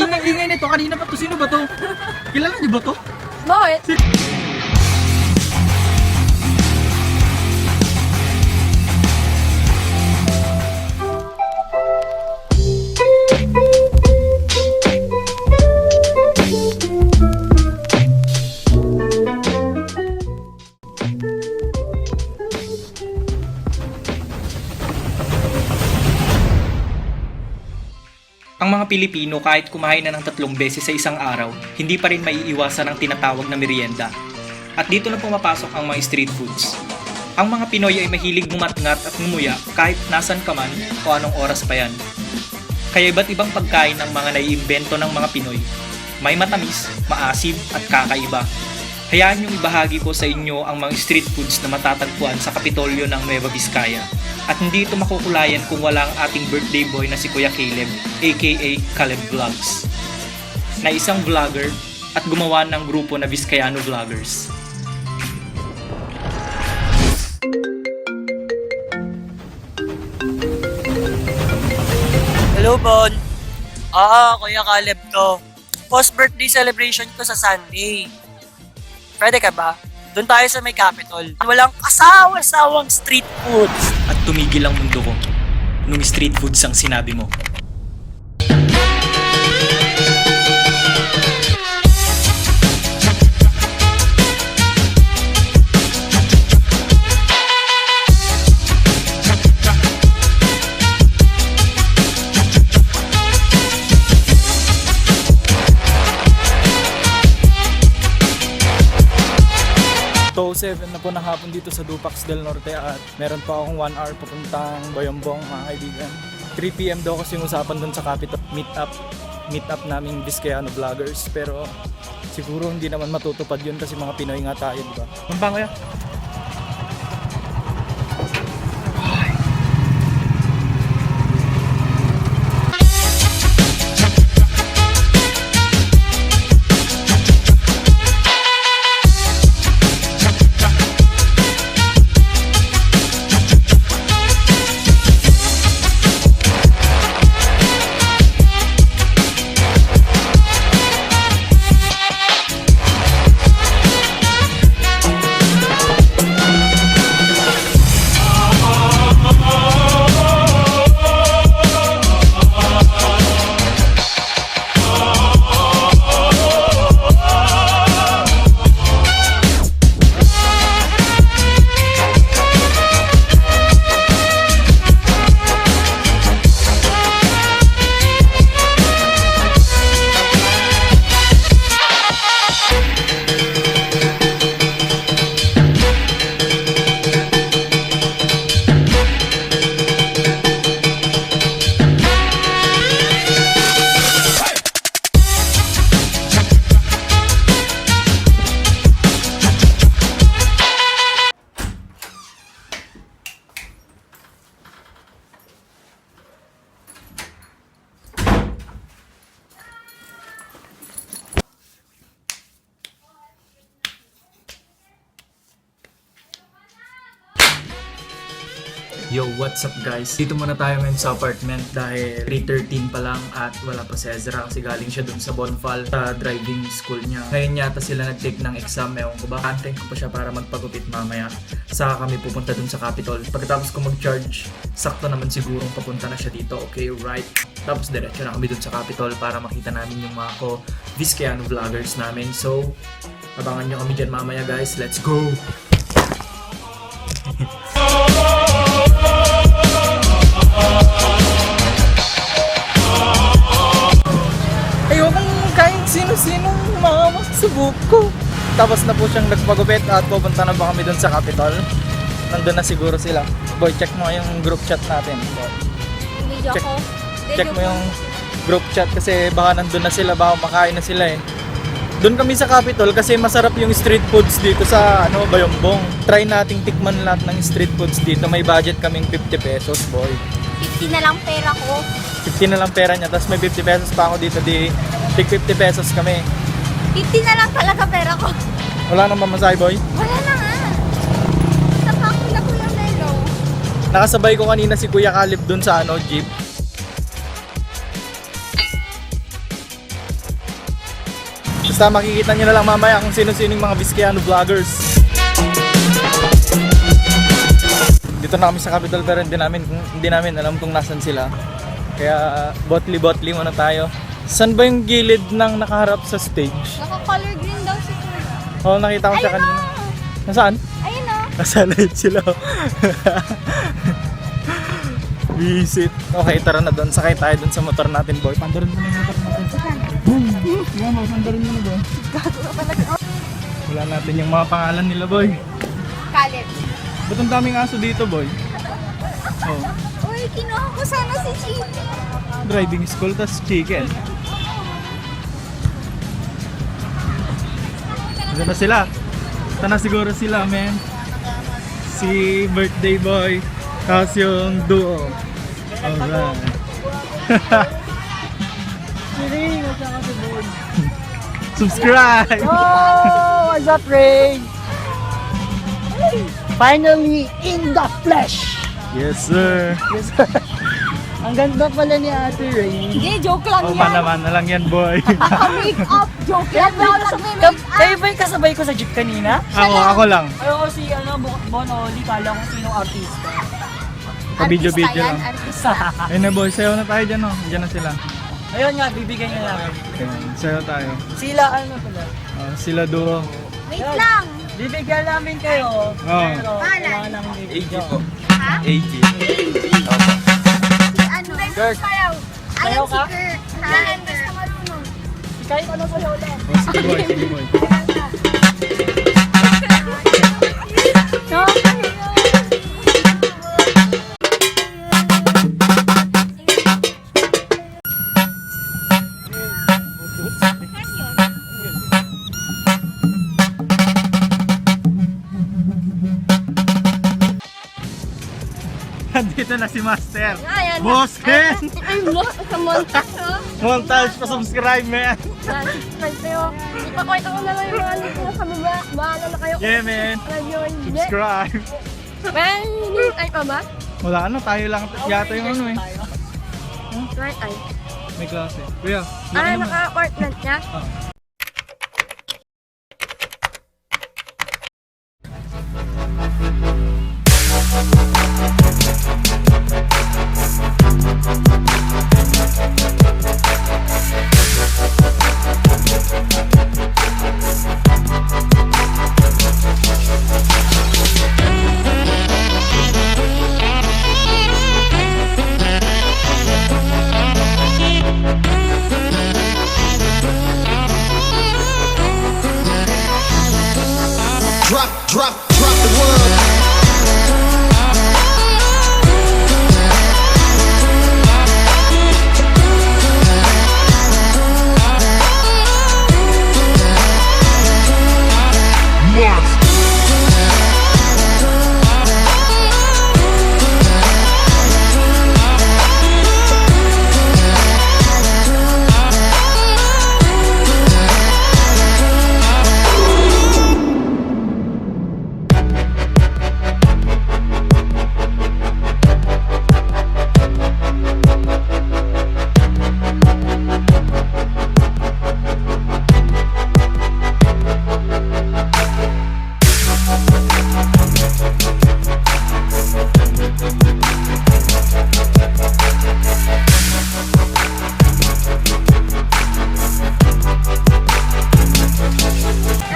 ingay nito. Kanina pa to. Sino ba to? Kilala niyo ba to? Bakit? Ang mga Pilipino kahit kumain na ng 3 beses sa isang araw, hindi pa rin maiiwasan ang tinatawag na merienda. At dito na pumapasok ang mga street foods. Ang mga Pinoy ay mahilig ngumat-ngat at ngumuya kahit nasan ka man o anong oras pa yan. Kaya iba't ibang pagkain ang mga naiimbento ng mga Pinoy. May matamis, maasim at kakaiba. Hayaan niyong ibahagi ko sa inyo ang mga street foods na matatagpuan sa Kapitolyo ng Nueva Vizcaya. At hindi ito makukulayan kung wala ang ating birthday boy na si Kuya Caleb, aka Caleb Vlogs, na isang vlogger at gumawa ng grupo na Vizcayano Vloggers. Hello, Bon. Kuya Caleb to. Post-birthday celebration ko sa Sunday. Pwede ka ba? Doon tayo sa may Capitol. Walang kasawa-sawang street foods. At tumigil ang mundo ko nung street foods ang sinabi mo. So 7 na po ng hapon dito sa Dupax del Norte at meron pa akong 1 hour papuntang Bayombong mga kaibigan. 3 PM daw kasi yung usapan dun sa Capitol. Meet up naming Vizcayano Vloggers, pero siguro hindi naman matutupad yun kasi mga Pinoy nga tayo, diba? Mambango yan. Yo, what's up guys? Dito muna tayo ngayon sa apartment dahil 3:13 pa lang at wala pa si Ezra kasi galing siya dun sa Bonfal sa driving school niya. Ngayon yata sila nag-take ng exam, ewan ko ba. Antayin ko pa siya para magpagupit mamaya. Saka kami pupunta dun sa Capitol. Pagkatapos ko mag-charge, sakto naman sigurong papunta na siya dito. Okay, right? Tapos diretso na kami dun sa Capitol para makita namin yung mga Vizcayano Vloggers namin. So, abangan nyo kami dyan mamaya guys. Let's go! Ayokong kahit sino-sino umahamak sa buhok ko. Tapos na po siyang nagpagupit at pupunta na ba kami dun sa Capitol. Nandun na siguro sila. Boy, check mo yung group chat natin. Boy. Video Check. ko. Check mo yung group chat kasi baka nandun na sila, baka makain na sila eh. Doon kami sa Capitol kasi masarap yung street foods dito sa Bayombong. Try nating tikman lahat ng street foods dito. May budget kaming 50 pesos, boy. 50 na lang pera ko. 50 na lang pera niya, tapos may 50 pesos pa ako dito, di 50 pesos kami. 50 na lang talaga pera ko. Wala nang mamasahe, boy. Wala na nga. Saka ko na Kuya Melo. Nakasabay ko kanina si Kuya Caleb dun sa jeep. Basta makikita nyo na lang mamaya kung sino-sino yung mga Vizcayano vloggers. Dito na kami sa Capitol pero hindi namin alam kung nasan sila. Kaya botli muna tayo. Saan ba yung gilid ng nakaharap sa stage? Naka-color green daw si Kuya. Oo, nakita ko siya Ayun kanina. o. Nasaan? Ayun o. Nasa light sila. Visit. Okay, tara na doon. Sakay tayo doon sa motor natin, boy. Pandarin mo na yung motor natin. Boom! Yan mo, pandarin mo na, boy. Wala natin yung mga pangalan nila, boy. Caleb. Ba't ang daming aso dito, boy? Oh. Uy, kinuha ko sana si Chico. Driving school, tas chicken. Ito na sila. Ito na siguro sila, man. Si birthday boy. Tapos yung duo. Alright. Subscribe! Oh, what's up, Ray? Finally, in the flesh! Yes, sir. Yes, ang ganda pala ni Ate Ray. Hindi, joke lang Oh, yan. mana-mana lang yan, boy. Naka-make-up, joke lang. Bawal sa may make-up. Kayo ba yung kasabay ko sa jeep kanina? Ako lang. Ayoko si Bon Oli, kala ko sinong artista. Pa-video-video Artista yan, lang. artista. Ayun na, boy. Sayaw na tayo dyan, oh. Diyan na sila. Ayun nga, bibigyan niya namin. Ayan, sayaw tayo. Sila, ano pala? Sila duo. Wait lang. Bibigyan namin kayo. Oh. Pero wala nang bibigyan. Ha? AG. Si ano? Kurt. Sayaw. Sayaw ka? Si Kurt. Ha? Basta marunong. Kahit ano sa'yo lang. Oh, sige, boy. Sige, boy. No? Dito na si Master. Ayan. Boss Ken! Ay, boss. Sa montage, ha? Montage pa subscribe, man. Subscribe kayo. Ipakita ko na lang yung mga link na sa baba. Bahala na kayo. Yeah, man. Alam nyo, hindi. Subscribe. Well, hinihintay pa ba? Wala ano, tayo lang yata yung ano eh. Right eye. May klase. Kuya, Ah, naka-apartment niya? Drop the world.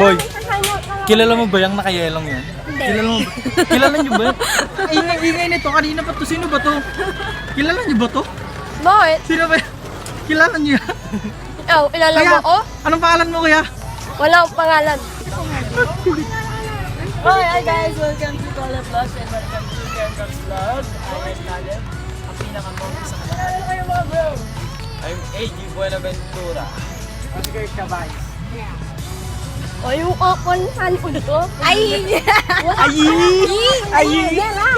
boy, kilala mo ba yung nakayelong yan? Hindi. Kilala mo ba? Kilala nyo ba? Ingay nito, kanina pa to. Sino ba to? Kilala nyo ba to? Bakit? Sino ba? Kilala nyo yan? Ikaw, ilala mo ako? Anong pangalan mo kuya? Wala akong pangalan. Hi guys! Welcome to Caleb Vlogs and welcome to Caleb's Vlog. I'm Caleb, ang pinaka-mong sa kanila. Ano kayo mga bro? I'm AG Buenaventura. Ang Kurt Cabay. O, yung kapon sa likod ko. Ay! Ay! Ay! Yan ah!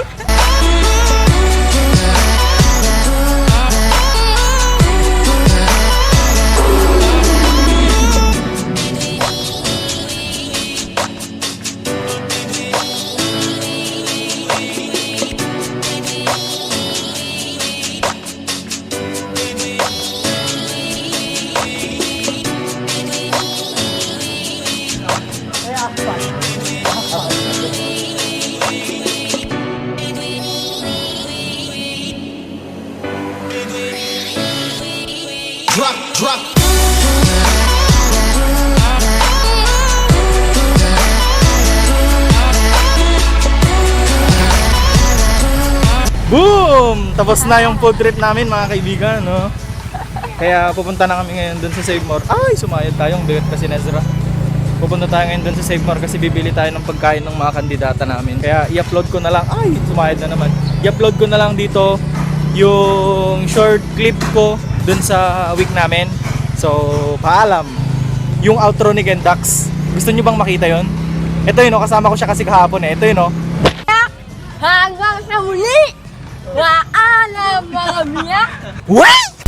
drop, drop. Boom! Tapos na yung food trip namin mga kaibigan, no? Kaya pupunta na kami ngayon dun sa Save More. Ay, sumayad tayong bigat kasi Nezra. Pupunta tayo ngayon dun sa Save More kasi bibili tayo ng pagkain ng mga kandidata namin. Kaya i-upload ko na lang. Ay, sumayad na naman. I-upload ko na lang dito yung short clip ko dun sa week namin. So, paalam. Yung outro ni Gendax. Gusto nyo bang makita yon? Ito yun, no? Kasama ko siya kasi kahapon eh. Ito yun, no? Hanggang sa muli! Maalam mga biyak! What?